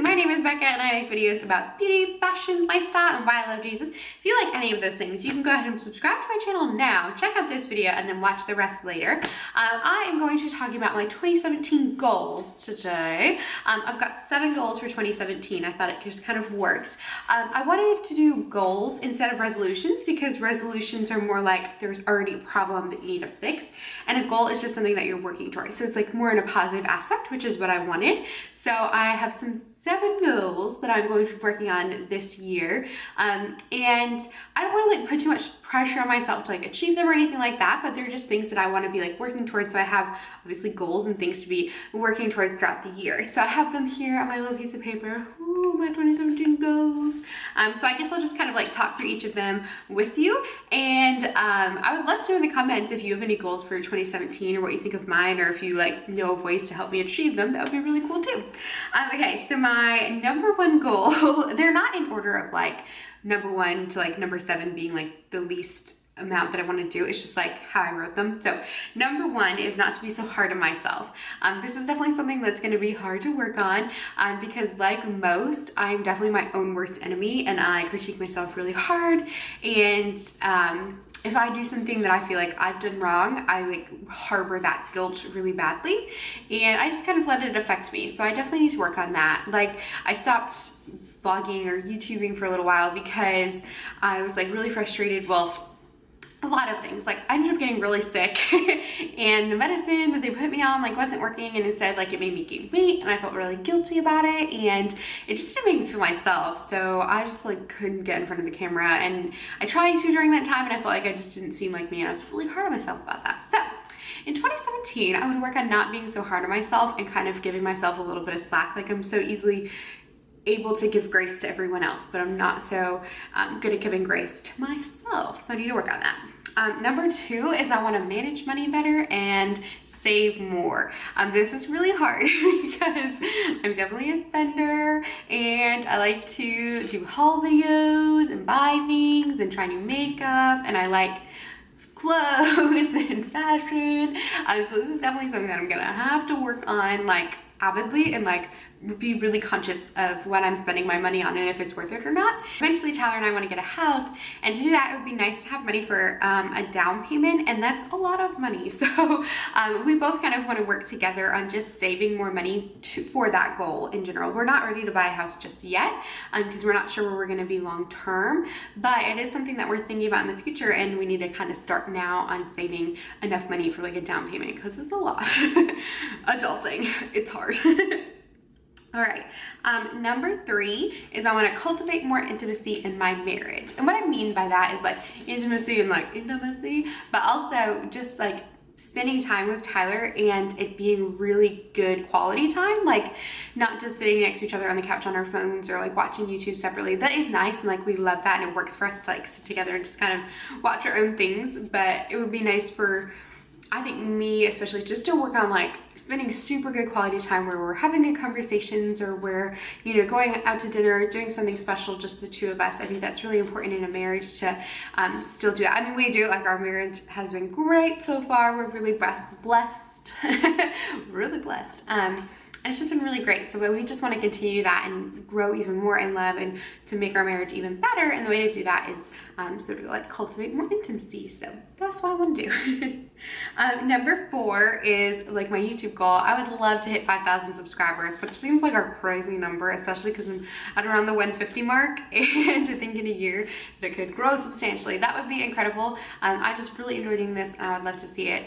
my name is Becca and I make videos about beauty, fashion, lifestyle, and why I love Jesus. If you like any of those things, you can go ahead and subscribe to my channel now, check out this video, and then watch the rest later. I am going to be talking about my 2017 goals today. I've got 7 goals for 2017. I thought it just kind of worked. I wanted to do goals instead of resolutions because resolutions are more like there's already a problem that you need to fix, and a goal is just something that you're working towards. So it's like more in a positive aspect, which is what I wanted. So I have some 7 goals that I'm going to be working on this year. And I don't want to like put too much pressure on myself to like achieve them or anything like that, but they're just things that I want to be like working towards. So I have obviously goals and things to be working towards throughout the year. So I have them here on my little piece of paper. Ooh, my 2017 goals. So I guess I'll just kind of like talk through each of them with you. And I would love to know in the comments if you have any goals for 2017 or what you think of mine, or if you like know of ways to help me achieve them. That would be really cool too. Okay, so my number 1 goal, they're not in order of like number 1 to like number 7 being like the least amount that I want to do. It's just like how I wrote them. So number 1 is not to be so hard on myself. This is definitely something that's going to be hard to work on because like most, I'm definitely my own worst enemy and I critique myself really hard. And if I do something that I feel like I've done wrong, I like harbor that guilt really badly, and I just kind of let it affect me. So I definitely need to work on that. Like I stopped vlogging or YouTubing for a little while because I was like really frustrated. Well, a lot of things. Like I ended up getting really sick and the medicine that they put me on like wasn't working, and instead like it made me gain weight and I felt really guilty about it, and it just didn't make me feel myself. So I just like couldn't get in front of the camera, and I tried to during that time and I felt like I just didn't seem like me, and I was really hard on myself about that. So in 2017, I would work on not being so hard on myself and kind of giving myself a little bit of slack. Like I'm so easily able to give grace to everyone else, but I'm not so good at giving grace to myself. So I need to work on that. Number 2 is I want to manage money better and save more. This is really hard because I'm definitely a spender and I like to do haul videos and buy things and try new makeup, and I like clothes and fashion. So this is definitely something that I'm gonna have to work on like avidly and like be really conscious of what I'm spending my money on and if it's worth it or not. Eventually Tyler and I want to get a house, and to do that it would be nice to have money for a down payment, and that's a lot of money. So we both kind of want to work together on just saving more money for that goal in general. We're not ready to buy a house just yet because we're not sure where we're going to be long term, but it is something that we're thinking about in the future, and we need to kind of start now on saving enough money for like a down payment because it's a lot. Adulting, it's hard. All right, number 3 is I want to cultivate more intimacy in my marriage. And what I mean by that is like intimacy and like intimacy, but also just like spending time with Tyler and it being really good quality time, like not just sitting next to each other on the couch on our phones or like watching YouTube separately. That is nice and like we love that, and it works for us to like sit together and just kind of watch our own things, but it would be nice for, I think, me especially, just to work on like spending super good quality time where we're having good conversations, or we're, you know, going out to dinner, doing something special, just the 2 of us. I think that's really important in a marriage to still do that. I mean, we do, like our marriage has been great so far. We're really blessed, really blessed. And it's just been really great. So we just want to continue that and grow even more in love and to make our marriage even better. And the way to do that is sort of like cultivate more intimacy. So that's what I want to do. Number 4 is like my YouTube goal. I would love to hit 5,000 subscribers, which seems like a crazy number, especially because I'm at around the 150 mark, and to think in a year that it could grow substantially. That would be incredible. I just really enjoy doing this, and I would love to see it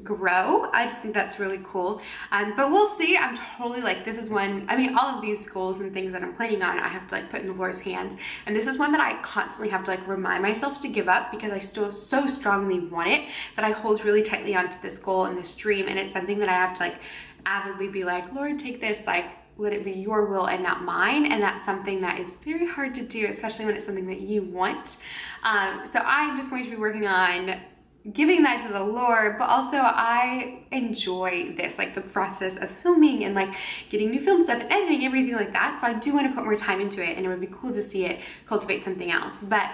grow. I just think that's really cool, but we'll see. I'm totally like, this is one, I mean, all of these goals and things that I'm planning on, I have to like put in the Lord's hands, and this is one that I constantly have to like remind myself to give up because I still so strongly want it that I hold really tightly onto this goal and this dream, and it's something that I have to like avidly be like, Lord, take this, like let it be your will and not mine. And that's something that is very hard to do, especially when it's something that you want. So I'm just going to be working on giving that to the Lord, but also I enjoy this, like the process of filming and like getting new film stuff and editing, everything like that. So I do want to put more time into it, and it would be cool to see it cultivate something else. But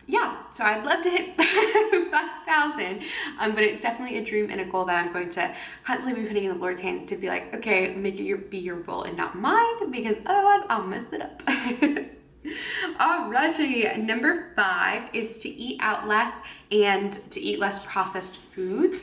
yeah, so I'd love to hit 5,000, but it's definitely a dream and a goal that I'm going to constantly be putting in the Lord's hands to be like, okay, make it be your will and not mine, because otherwise I'll mess it up. Alrighty, number 5 is to eat out less and to eat less processed foods.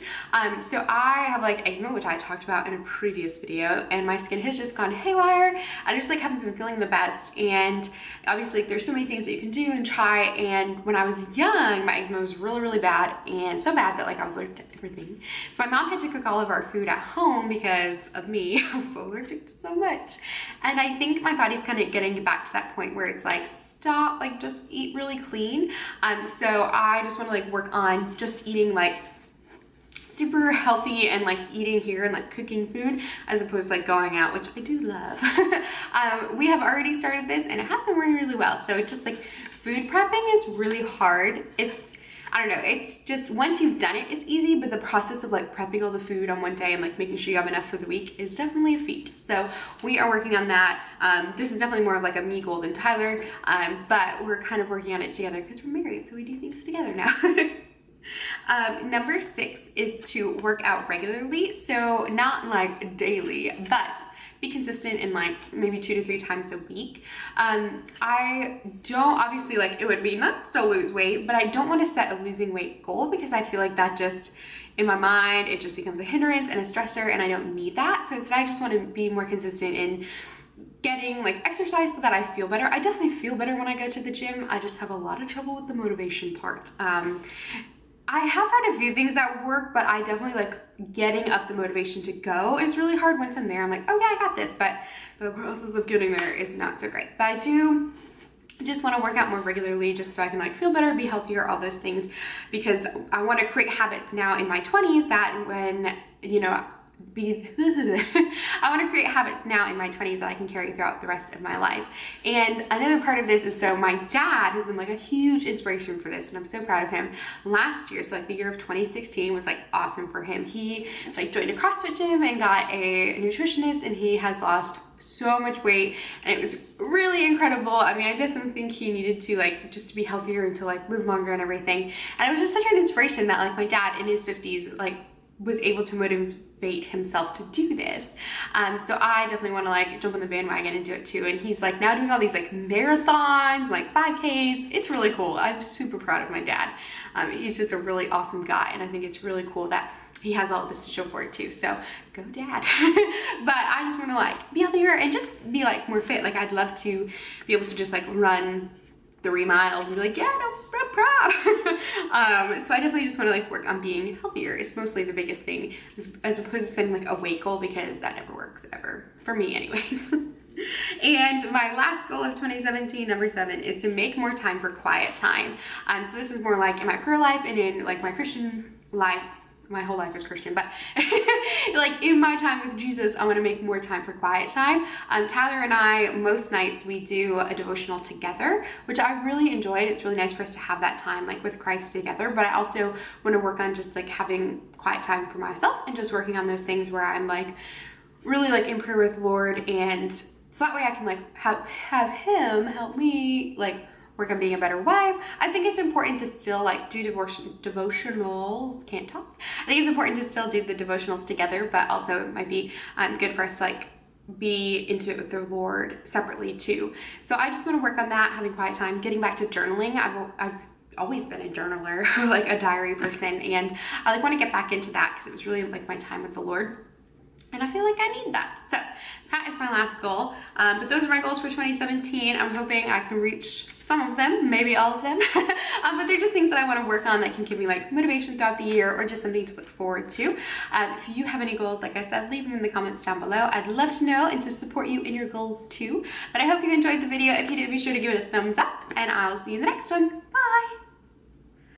So I have like eczema, which I talked about in a previous video, and my skin has just gone haywire. I just like haven't been feeling the best, and obviously there's so many things that you can do and try, and when I was young my eczema was really bad, and so bad that like I was allergic to everything. So my mom had to cook all of our food at home because of me. I was allergic to so much, and I think my body's kind of getting back to that point where it's like, stop, like just eat really clean. So I just want to like work on just eating like super healthy and like eating here and like cooking food as opposed to like going out, which I do love. We have already started this and it has been working really well. So it's just like food prepping is really hard. I don't know, it's just once you've done it, it's easy, but the process of like prepping all the food on one day and like making sure you have enough for the week is definitely a feat. So we are working on that. This is definitely more of like a me goal than Tyler, but we're kind of working on it together because we're married, so we do things together now. Number 6 is to work out regularly. So not like daily, but be consistent in like maybe 2 to 3 times a week. I don't, obviously like it would be nice to lose weight, but I don't want to set a losing weight goal because I feel like that just, in my mind, it just becomes a hindrance and a stressor, and I don't need that. So instead I just want to be more consistent in getting like exercise so that I feel better. I definitely feel better when I go to the gym. I just have a lot of trouble with the motivation part. I have had a few things that work, but I definitely like getting up the motivation to go is really hard. Once I'm there, I'm like, oh yeah, I got this, but the process of getting there is not so great. But I do just want to work out more regularly just so I can like feel better, be healthier, all those things, because I want to create habits now in my 20s that when, you know, I want to create habits now in my 20s that I can carry throughout the rest of my life. And another part of this is, so my dad has been like a huge inspiration for this, and I'm so proud of him. Last year, so like the year of 2016 was like awesome for him. He like joined a CrossFit gym and got a nutritionist, and he has lost so much weight, and it was really incredible. I mean, I definitely think he needed to like just to be healthier and to like live longer and everything. And it was just such an inspiration that like my dad in his 50s like was able to motivate himself to do this. So I definitely want to like jump on the bandwagon and do it too. And he's like now doing all these like marathons, like 5Ks. It's really cool. I'm super proud of my dad. He's just a really awesome guy, and I think it's really cool that he has all this to show for it too. So go dad. But I just want to like be healthier and just be like more fit. Like I'd love to be able to just like run 3 miles and be like, yeah, no problem. So I definitely just want to like work on being healthier. It's mostly the biggest thing, as opposed to setting like a weight goal, because that never works ever for me anyways. And my last goal of 2017, number 7, is to make more time for quiet time. So this is more like in my prayer life and in like my Christian life. My whole life is Christian, but like in my time with Jesus, I want to make more time for quiet time. Tyler and I, most nights we do a devotional together, which I really enjoyed. It's really nice for us to have that time like with Christ together, but I also want to work on just like having quiet time for myself and just working on those things where I'm like really like in prayer with Lord, and so that way I can like have him help me like work on being a better wife. I think it's important to still like do devotionals, can't talk. I think it's important to still do the devotionals together, but also it might be good for us to like be intimate with the Lord separately too. So I just want to work on that, having quiet time, getting back to journaling. I've always been a journaler, like a diary person, and I like want to get back into that because it was really like my time with the Lord. And I feel like I need that. So that is my last goal. But those are my goals for 2017. I'm hoping I can reach some of them, maybe all of them. But they're just things that I want to work on that can give me like motivation throughout the year, or just something to look forward to. If you have any goals, like I said, leave them in the comments down below. I'd love to know and to support you in your goals too. But I hope you enjoyed the video. If you did, be sure to give it a thumbs up, and I'll see you in the next one.